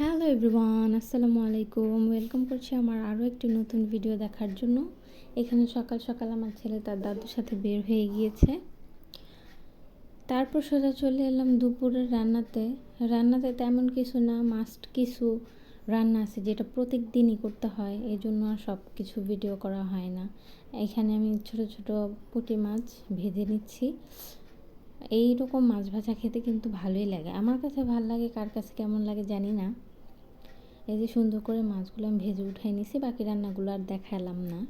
Hello everyone, আসসালামু আলাইকুম। Welcome করছি আমার আরও একটি নতুন ভিডিও দেখার জন্য। এখানে সকাল সকাল আমার ছেলে তার দাদুর সাথে বের হয়ে গিয়েছে। তারপর সোজা চলে এলাম দুপুরের রান্নাতে তেমন কিছু না, মাস্ট কিছু রান্না আছে যেটা প্রত্যেক দিনই করতে হয়, এই জন্য আর সব কিছু ভিডিও করা হয় না। এখানে আমি ছোট ছোট পুঁটি মাছ ভেজে নিচ্ছি। এই রকম মাছ ভাজা খেতে কিন্তু ভালোই লাগে, আমার কাছে ভালো লাগে, কার কাছে কেমন লাগে জানি না। এই যে সুন্দর করে মাছগুলো আমি ভেজে উঠাই নিছি, বাকি রান্নাগুলো আর দেখালাম না।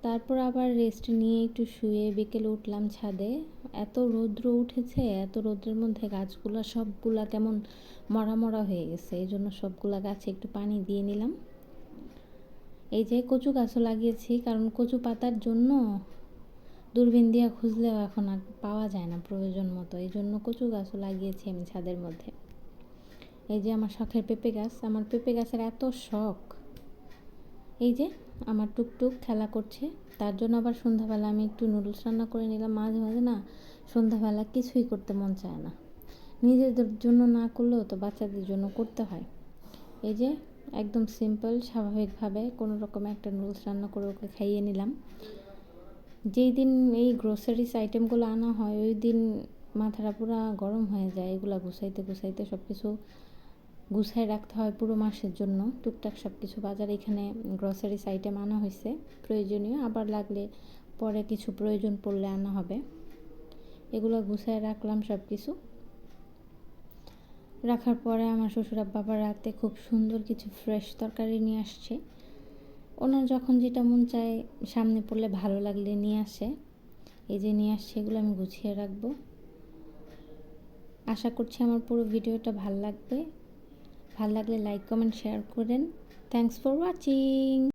তারপর আবার রেস্ট নিয়ে একটু শুয়ে বিকেলে উঠলাম ছাদে। এত রৌদ্র উঠেছে, এত রৌদ্রের মধ্যে গাছগুলো সবগুলা কেমন মরা মরা হয়ে গেছে, এই জন্য সবগুলা গাছে একটু পানি দিয়ে নিলাম। এই যে কচু গাছও লাগিয়েছি, কারণ কচু পাতার জন্য দূরবীন দিয়ে খুঁজলেও এখন আর পাওয়া যায় না প্রয়োজন মতো, এই জন্য কচু গাছও লাগিয়েছি আমি ছাদের মধ্যে। এই যে আমার শখের পেঁপে গাছ, আমার পেঁপে গাছের এত শখ। এই যে আমার টুকটুক খেলা করছে, তার জন্য আবার সন্ধ্যাবেলা আমি একটু নুডলস রান্না করে নিলাম। মাঝে মাঝে না সন্ধ্যাবেলা কিছুই করতে মন চায় না, নিজেদের জন্য না করলেও তো বাচ্চাদের জন্য করতে হয়। এই যে একদম সিম্পল স্বাভাবিকভাবে কোনো রকম একটা নুডলস রান্না করে ওকে খাইয়ে নিলাম। যেই দিন এই গ্রোসারিস আইটেমগুলো আনা হয় ওই দিন মাথাটা পুরো গরম হয়ে যায়, এগুলো গুছাইতে গুছাইতে সব কিছু গুছায় রাখতে হয় পুরো মাসের জন্য। টুকটাক সব কিছু বাজার এখানে গ্রসারিস আইটেম আনা হয়েছে প্রয়োজনীয়, আবার লাগলে পরে কিছু প্রয়োজন পড়লে আনা হবে। এগুলো গুছায় রাখলাম সব কিছু। রাখার পরে আমার শ্বশুর বাবা রাতে খুব সুন্দর কিছু ফ্রেশ তরকারি নিয়ে আসছে। ওনার যখন যেটা মন চায় সামনে পড়লে ভালো লাগলে নিয়ে আসে। এই যে নিয়ে আসছে, এগুলো আমি গুছিয়ে রাখবো। আশা করছি আমার পুরো ভিডিওটা ভালো লাগবে। ভালো লাগলে লাইক কমেন্ট শেয়ার করেন। Thanks for watching.